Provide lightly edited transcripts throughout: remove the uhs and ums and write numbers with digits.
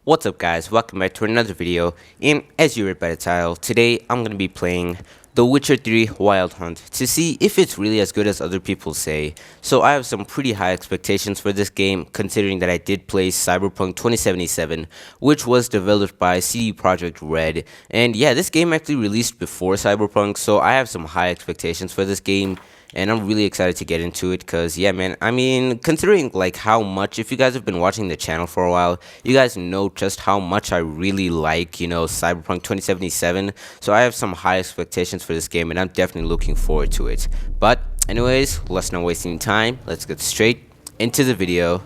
What's up guys, welcome back to another video, and as you read by the title, today I'm going to be playing The Witcher 3 Wild Hunt to see if it's really as good as other people say. So I have some pretty high expectations for this game, considering that I did play Cyberpunk 2077, which was developed by CD Projekt Red, and yeah, this game actually released before Cyberpunk, so I have some high expectations for this game. And I'm really excited to get into it because, yeah, man, I mean, considering, like, how much, if you guys have been watching the channel for a while, you guys know just how much I really like, Cyberpunk 2077. So I have some high expectations for this game, and I'm definitely looking forward to it. But, anyways, let's not waste any time. Let's get straight into the video.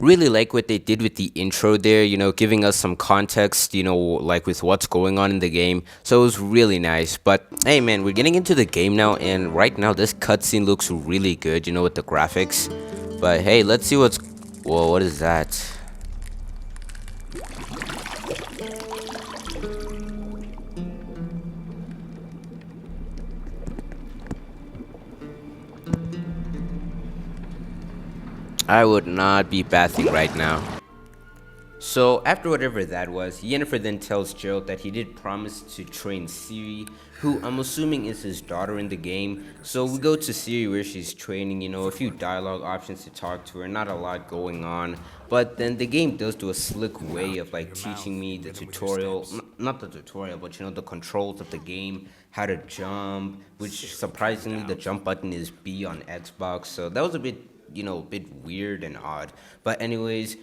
Really like what they did with the intro there, giving us some context, like with what's going on in the game. So it was really nice. But hey, man, we're getting into the game now, and right now this cutscene looks really good, with the graphics. But hey, let's see what's. Whoa, what is that? I would not be bathing right now. So, after whatever that was, Yennefer then tells Geralt that he did promise to train Ciri, who I'm assuming is his daughter in the game. So we go to Ciri where she's training, a few dialogue options to talk to her, not a lot going on. But then the game does do a slick way of like teaching me the tutorial, not the tutorial, but the controls of the game, how to jump, which surprisingly the jump button is B on Xbox. So that was a bit, a bit weird and odd. But anyways,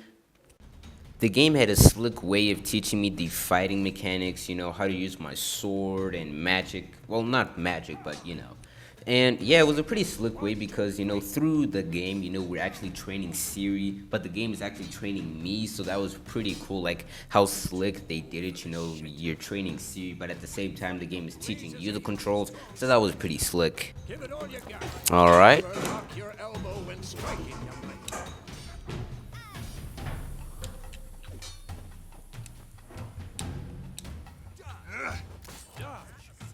the game had a slick way of teaching me the fighting mechanics, how to use my sword and magic. Well, not magic, but And yeah, it was a pretty slick way because, through the game, we're actually training Ciri, but the game is actually training me, so that was pretty cool, like how slick they did it, you're training Ciri, but at the same time, the game is teaching you the controls, so that was pretty slick. Alright.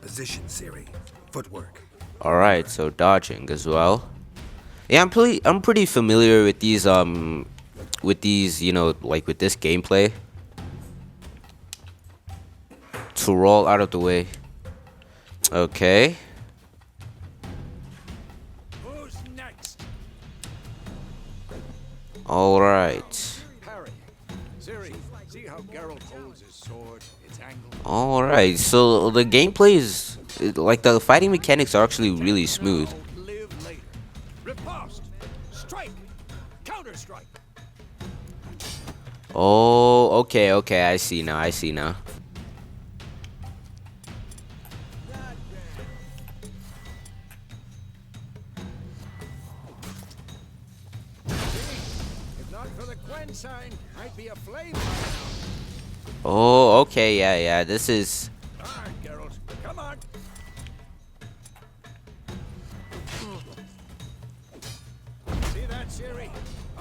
Position, Ciri. Footwork. Alright, so dodging as well. Yeah, I'm pretty familiar with these like with this gameplay. To roll out of the way. Okay. Who's next? Alright. Parry. Ciri, see how Geralt holds his sword? It's angled. Alright, so the gameplay is like the fighting mechanics are actually really smooth. Live later. Riposte. Strike. Counter strike. Oh, okay, I see now. If not for the Gwen sign, I'd be aflame by now. Oh, okay, yeah, this is. All right, Geralt. Come on. See that, Ciri?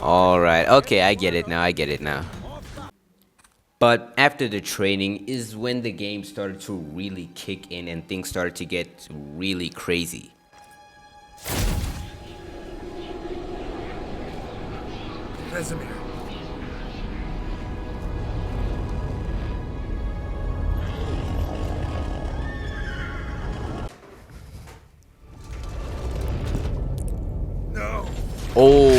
Alright, okay, I get it now. But after the training is when the game started to really kick in and things started to get really crazy. Vesemir. No. Oh.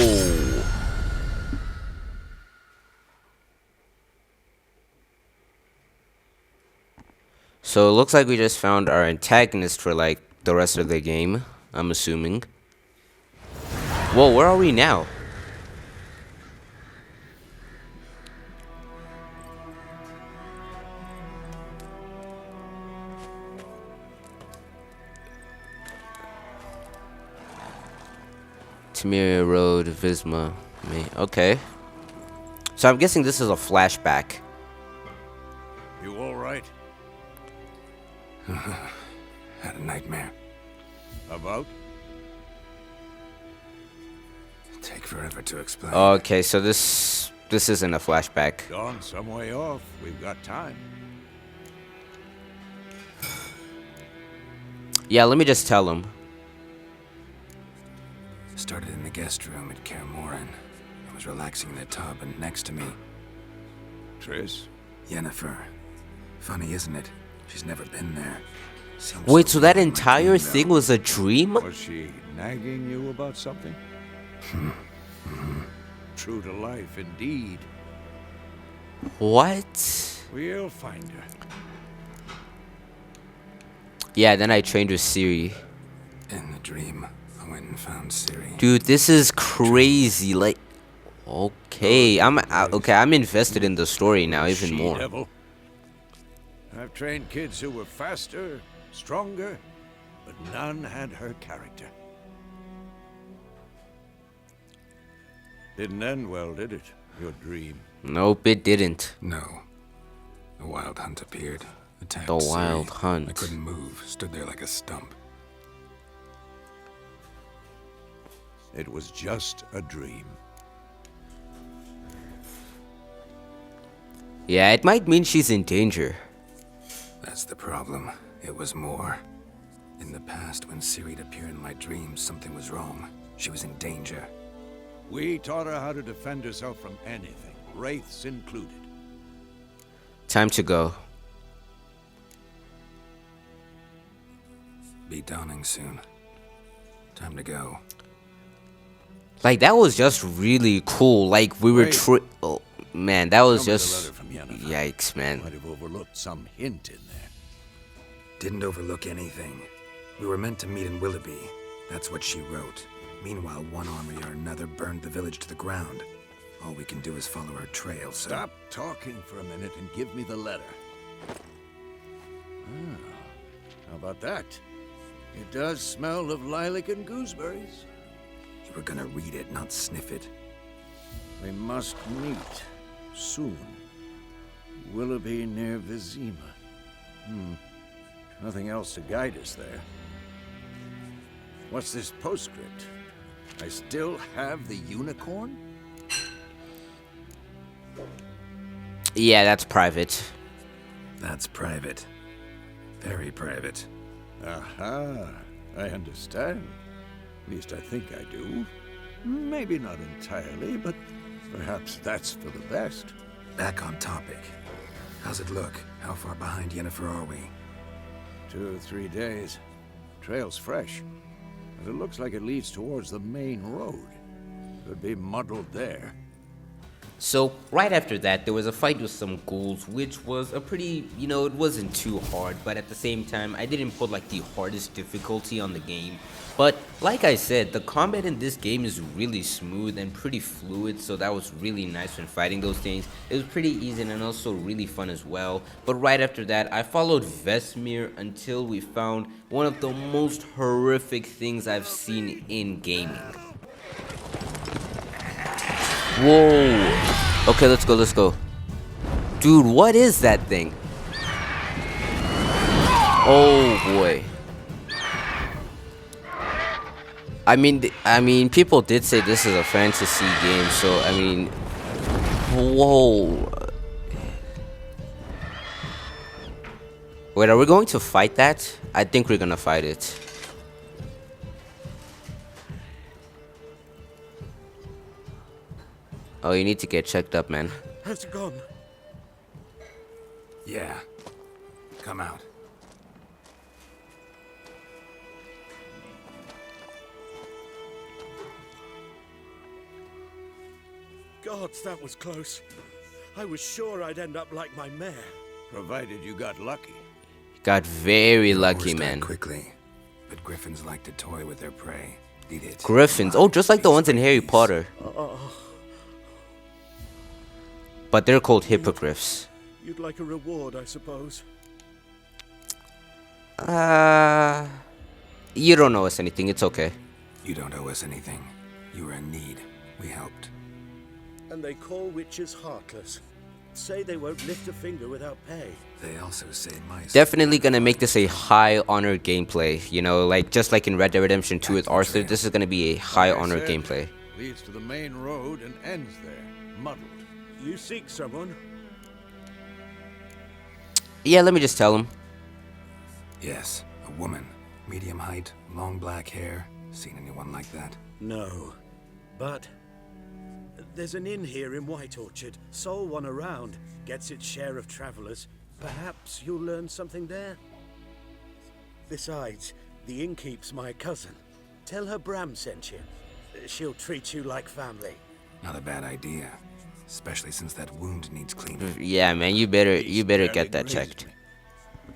So it looks like we just found our antagonist for like the rest of the game, I'm assuming. Whoa, where are we now? Tamiria Road, Visma. Okay. So I'm guessing this is a flashback. You all right? Had a nightmare. About? Take forever to explain. Okay, so this isn't a flashback. Gone some way off. We've got time. Yeah, let me just tell him. Started in the guest room at Kaer Morhen. I was relaxing in the tub, and next to me, Triss? Yennefer. Funny, isn't it? She's never been there. Seems Wait, so so that real in my entire dream, thing though. was a dream? Was she nagging you about something? True to life, indeed. What? We'll find her. Yeah, then I trained with Ciri. In the dream, I went and found Ciri. Dude, this is crazy. Like, okay, I'm invested in the story now even more. She-devil. I've trained kids who were faster, stronger, but none had her character. Didn't end well, did it? Your dream. Nope, it didn't. No. The wild hunt appeared. Attacked The wild Ciri. hunt. I couldn't move. Stood there like a stump. It was just a dream. Yeah, it might mean she's in danger. That's the problem. It was more. In the past, when Ciri'd appear in my dreams, something was wrong. She was in danger. We taught her how to defend herself from anything, wraiths included. Time to go. Be dawning soon. Time to go. Like, that was just really cool. Like, we were Wait. oh, man, that was Tell me the just letter from Yennefer. yikes, man. Might have overlooked some hint in there. Didn't overlook anything. We were meant to meet in Willoughby. That's what she wrote. Meanwhile, one army or another burned the village to the ground. All we can do is follow her trail, so... Stop talking for a minute and give me the letter. How about that? It does smell of lilac and gooseberries. You were gonna read it, not sniff it. We must meet soon. Willoughby near Vizima. Nothing else to guide us there. What's this postscript? I still have the unicorn? Yeah, that's private. That's private. Very private. Aha, I understand. At least I think I do. Maybe not entirely, but perhaps that's for the best. Back on topic. How's it look? How far behind Yennefer are we? 2 or 3 days. Trail's fresh, but it looks like it leads towards the main road. Could be muddled there. So, right after that, there was a fight with some ghouls, which was a pretty, it wasn't too hard, but at the same time, I didn't put like the hardest difficulty on the game. But, like I said, the combat in this game is really smooth and pretty fluid, so that was really nice when fighting those things. It was pretty easy and also really fun as well. But right after that, I followed Vesmir until we found one of the most horrific things I've seen in gaming. Whoa. Okay, let's go. Dude, what is that thing? Oh boy. I mean, people did say this is a fantasy game, so I mean, whoa. Wait, are we going to fight that? I think we're gonna fight it. Oh, you need to get checked up, man. Has it gone? Yeah. Come out. Gods, that was close. I was sure I'd end up like my mare. Provided you got lucky. Got very Your lucky, horse died man. quickly, but griffins like to toy with their prey. Eat it. Griffins. Oh, just like the ones in Harry Potter. But they're called hippogriffs. You'd like a reward, I suppose. You don't owe us anything. It's okay. You don't owe us anything. You were in need. We helped. And they call witches heartless. Say they won't lift a finger without pay. They also say mice. Definitely gonna make this a high honor gameplay. You know, like just like in Red Dead Redemption 2 with Arthur, this is gonna be a high Like I honor said, gameplay. Leads to the main road and ends there, muddled. You seek someone? Yeah, let me just tell him. Yes, a woman. Medium height, long black hair. Seen anyone like that? No. But There's an inn here in White Orchard. Sole one around. Gets its share of travelers. Perhaps you'll learn something there. Besides, the innkeep's my cousin. Tell her Bram sent you. She'll treat you like family. Not a bad idea. Especially since that wound needs cleaning. Yeah, man, you better get that checked.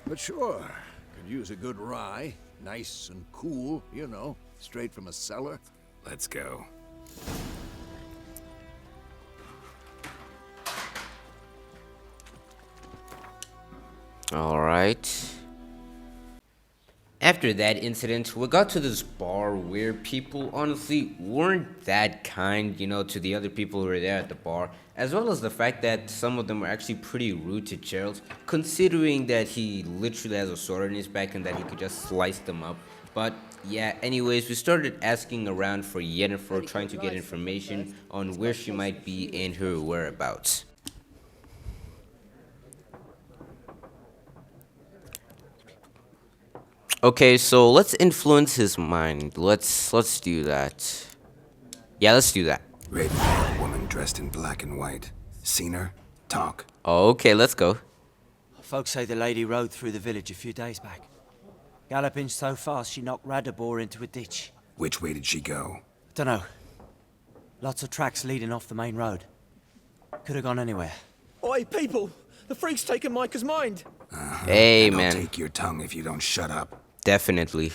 But sure, could use a good rye. Nice and cool, you know, straight from a cellar. Let's go. All right. After that incident, we got to this bar where people honestly weren't that kind, you know, to the other people who were there at the bar, as well as the fact that some of them were actually pretty rude to Gerald, considering that he literally has a sword in his back and that he could just slice them up. But yeah, anyways, we started asking around for Yennefer, trying to get information on where she might be and her whereabouts. Okay, so let's influence his mind. Let's do that. Yeah, let's do that. Raven, woman dressed in black and white. Seen her? Talk. Okay, let's go. Folks say the lady rode through the village a few days back. Galloping so fast she knocked Radabor into a ditch. Which way did she go? Dunno. Lots of tracks leading off the main road. Could have gone anywhere. Oi, people! The freak's taken Micah's mind! Hey, And I'll man. take your tongue if you don't shut up. Definitely.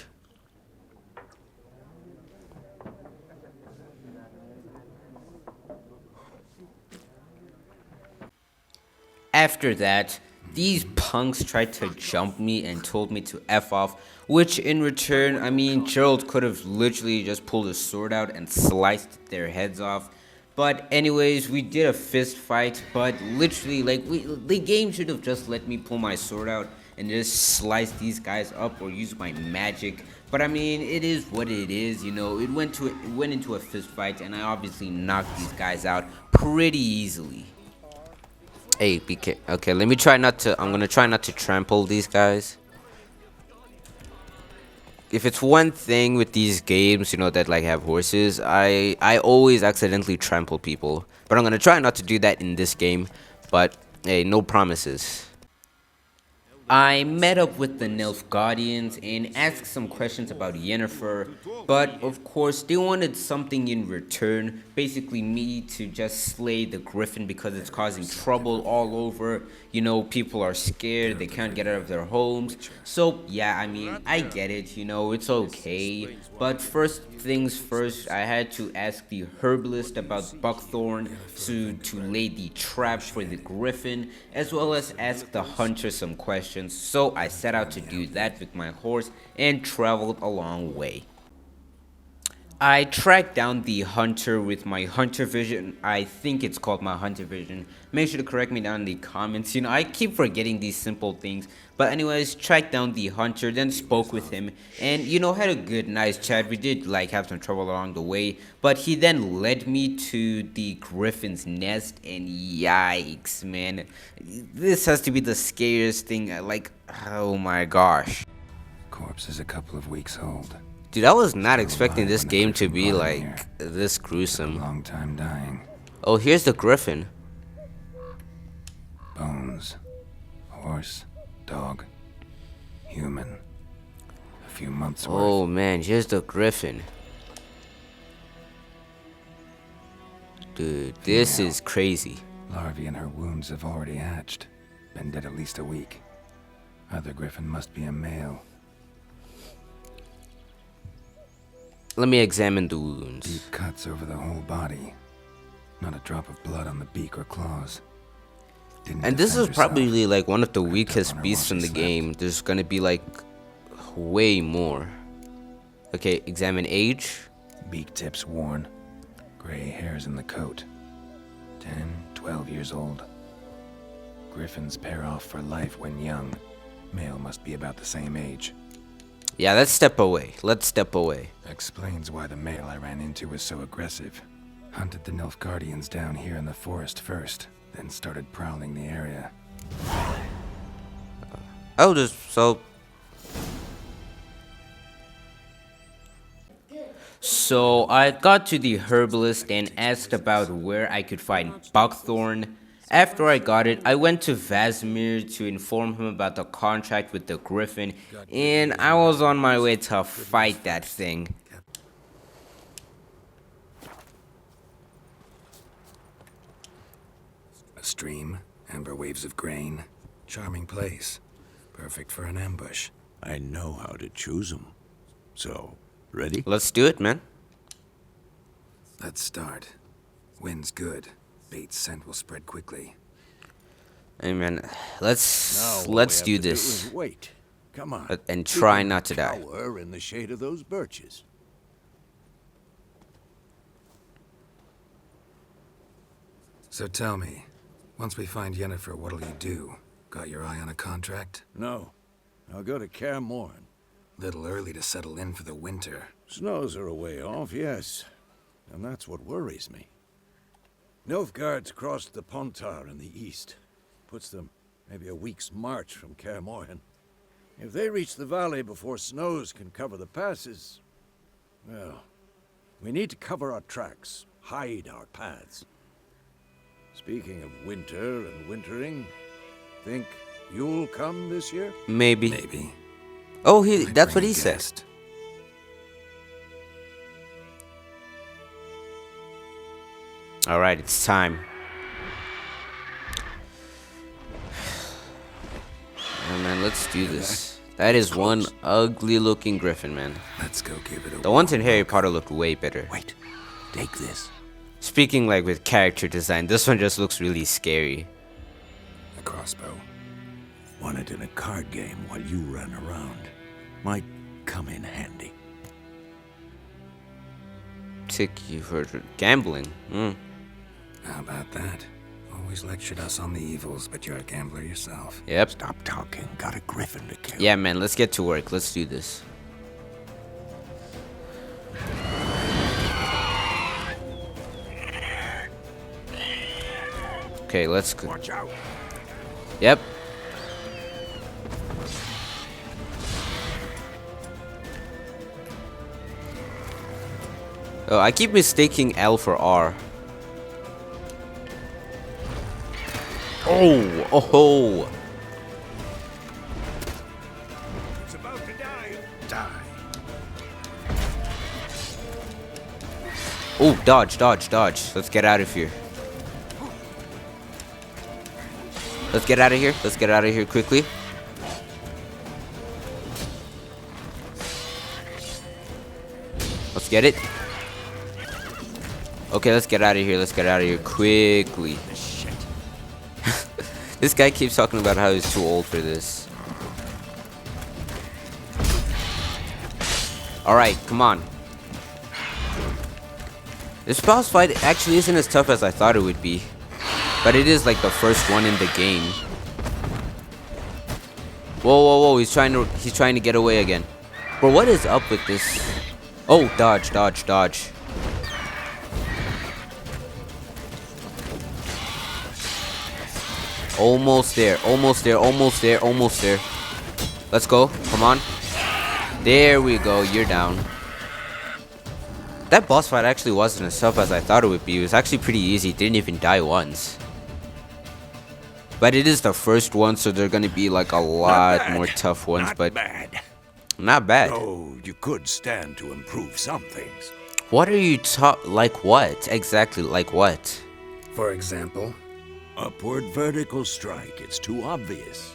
After that, these punks tried to jump me and told me to F off, which in return, I mean, Gerald could have literally just pulled his sword out and sliced their heads off. But anyways, we did a fist fight, but literally, like, the game should have just let me pull my sword out and just slice these guys up or use my magic. But I mean, it is what it is, you know. It went into a fist fight, and I obviously knocked these guys out pretty easily. Hey, BK. Okay, let me try not to. I'm gonna try not to trample these guys. If it's one thing with these games, you know, that like have horses, I always accidentally trample people. But I'm gonna try not to do that in this game. But hey, no promises. I met up with the Nilfgaardians and asked some questions about Yennefer, but of course they wanted something in return, basically me to just slay the Griffin because it's causing trouble all over. You know, people are scared, they can't get out of their homes. So yeah, I mean, I get it, you know, it's okay. But first things first, I had to ask the herbalist about buckthorn to lay the trap for the Griffin, as well as ask the hunter some questions. So I set out to do that with my horse and traveled a long way. I tracked down the hunter with my hunter vision. I think it's called my hunter vision. Make sure to correct me down in the comments. You know, I keep forgetting these simple things. But anyways, tracked down the hunter, then spoke with him. And, you know, had a good, nice chat. We did, like, have some trouble along the way. But he then led me to the Griffin's nest. And yikes, man. This has to be the scariest thing. Like, oh my gosh. Corpse is a couple of weeks old. Dude, I was not expecting this game to be like this gruesome. Long time dying. Oh, here's the Griffin. Bones. Horse. Dog. Human. A few months worth. Oh man, here's the Griffin. Dude, this is crazy. Larvae in her wounds have already hatched. Been dead at least a week. Other Griffin must be a male. Let me examine the wounds. Deep cuts over the whole body. Not a drop of blood on the beak or claws. Didn't And this is defend herself. probably like one of the Crept up weakest on her beasts while in she the slept. game. There's gonna be like way more. Okay, examine age. Beak tips worn. Gray hairs in the coat. 10, 12 years old. Griffins pair off for life when young. Male must be about the same age. Yeah, let's step away. Let's step away. Explains why the male I ran into was so aggressive. Hunted the Nilfgaardians down here in the forest first, then started prowling the area. Oh, So I got to the herbalist and asked about where I could find buckthorn. After I got it, I went to Vasimir to inform him about the contract with the Griffin, and I was on my way to fight that thing. A stream, amber waves of grain. Charming place. Perfect for an ambush. I know how to choose them. So, ready? Let's do it, man. Let's start. Wind's good. Bait's scent will spread quickly. Hey, man, Now, let's all we have do to this. is wait. Come on. And We try can not to die. cower in the shade of those birches. So tell me, once we find Yennefer, what'll you do? Got your eye on a contract? No. I'll go to Kaer Morhen. Little early to settle in for the winter. Snows are a way off, yes. And that's what worries me. Nilfgaard's crossed the Pontar in the east. Puts them maybe a week's march from Kaer Morhen. If they reach the valley before snows can cover the passes, well, we need to cover our tracks, hide our paths. Speaking of winter and wintering, think you'll come this year? Maybe. Maybe. Oh, Might that's what bring a he said. guest. All right, it's time. Oh, man, let's do this. That is one ugly looking griffin, man. Let's go give it a The ones in Harry Potter looked way better. Wait, take this. Speaking like with character design, this one just looks really scary. A crossbow. Want it in a card game while you run around. Might come in handy. Tick you for gambling. How about that? Always lectured us on the evils, but you're a gambler yourself. Yep. Stop talking. Got a griffin to kill. Yeah, man, let's get to work. Let's do this. Okay, let's go. Watch out. Yep. Oh, I keep mistaking L for R. Oh, oh. It's about to die. Die. Oh, dodge, dodge, dodge. Let's get out of here. Let's get out of here. Let's get out of here quickly. Let's get it. Okay, let's get out of here. Let's get out of here quickly. Shit. This guy keeps talking about how he's too old for this. Alright, come on. This boss fight actually isn't as tough as I thought it would be. But it is like the first one in the game. Whoa, whoa, whoa, he's trying to get away again. Bro, what is up with this? Oh, dodge, dodge, dodge. Almost there, almost there, almost there, almost there. Let's go, come on. There we go, you're down. That boss fight actually wasn't as tough as I thought it would be. It was actually pretty easy, didn't even die once. But it is the first one, so there are gonna be like a lot more tough ones, but bad. not bad. Oh, you could stand to improve some things. What are you like what? Exactly, like what? For example, Upward vertical strike. It's too obvious.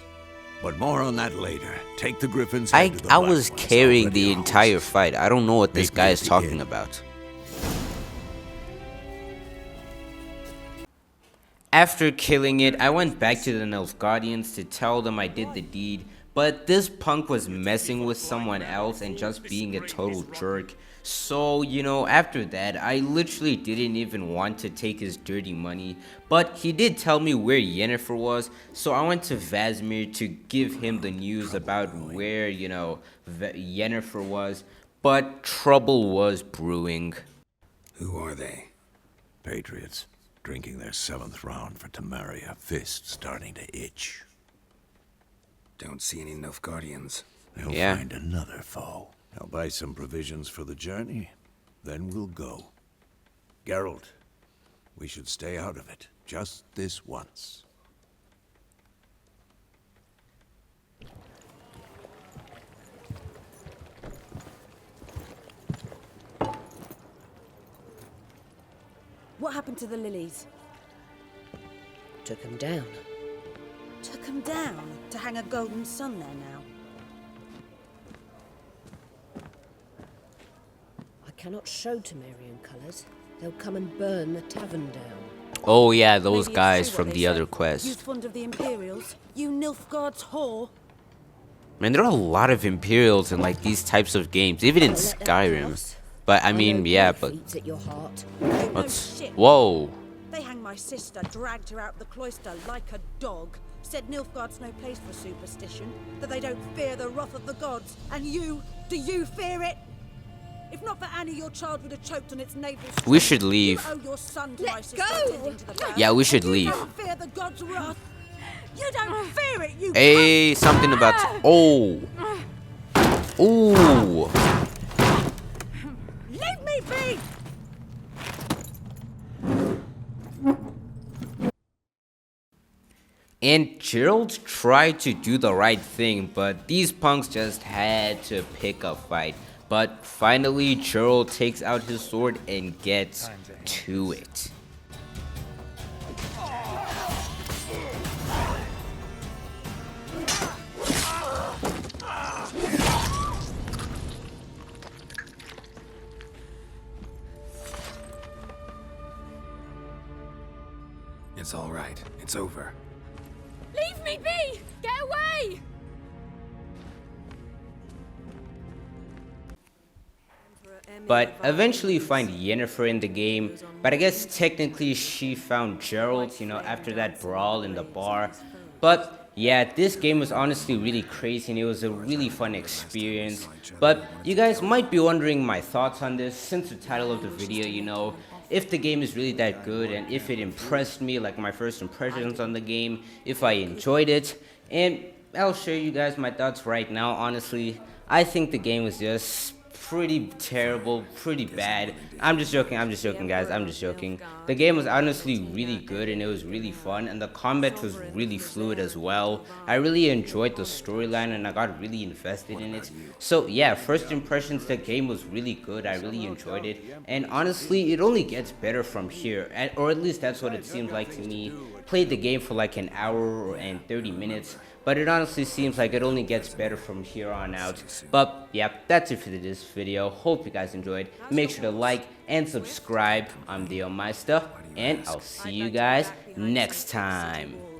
But more on that later. Take the Griffin's head to the I Black was One. It's carrying already the ours. entire fight. I don't know what this Make guy me is talking begin. about. After killing it, I went back to the Nilfgaardians to tell them I did the deed, but this punk was messing with someone else and just being a total jerk. So, you know, after that, I literally didn't even want to take his dirty money, but he did tell me where Yennefer was, so I went to Vasimir to give him the news about where, you know, Yennefer was, but trouble was brewing. who are they? Patriots. Drinking their 7th round for Tamaria. Fist starting to itch. Don't see any Nilfgaardians. They'll Yeah. find another foe. I'll buy some provisions for the journey. then we'll go. Geralt, we should stay out of it, just this once. What happened to the lilies? Took him down. Took them down to hang a golden sun there now. I cannot show Temerian colours. They'll come and burn the tavern down. Oh yeah, those Maybe it's guys true what from they the say. other You quest. fond of the Imperials? You Nilfgaard's whore? Man, there are a lot of Imperials in like these types of games, even in Let that Skyrim. pass. But I know mean, my yeah, but feet's at your heart. You know what's... shit. Whoa. They hanged my sister, dragged her out the cloister like a dog. Said Nilfgaard's no place for superstition, that they don't fear the wrath of the gods. And you, do you fear it? If not for Annie, your child would have choked on its navel. We should leave. You owe your son to Let my sister go! attending to the ground. Yeah, we should And leave. You don't fear the gods' wrath. You don't fear it, you Hey, something about... Oh. Ooh. Leave me be! And Gerald tried to do the right thing, but these punks just had to pick a fight. But finally, Gerald takes out his sword and gets to it. It's all right. It's over. Leave me be! Get away! But eventually you find Yennefer in the game, but I guess technically she found Geralt, you know, after that brawl in the bar. But yeah, this game was honestly really crazy and it was a really fun experience. But you guys might be wondering my thoughts on this, since the title of the video, you know, if the game is really that good and if it impressed me, like my first impressions on the game, if I enjoyed it. And I'll show you guys my thoughts right now. Honestly, I think the game was just pretty terrible, pretty bad. I'm just joking guys, I'm just joking. The game was honestly really good and it was really fun, and the combat was really fluid as well. I really enjoyed the storyline and I got really invested in it. So yeah, first impressions, the game was really good. I really enjoyed it, and honestly it only gets better from here, or at least that's what it seems like to me. Played the game for like an hour and 30 minutes, but it honestly seems like it only gets better from here on out. But yeah, that's it for this video. Hope you guys enjoyed. Make sure to like and subscribe. I'm Meister, and I'll see you guys next time.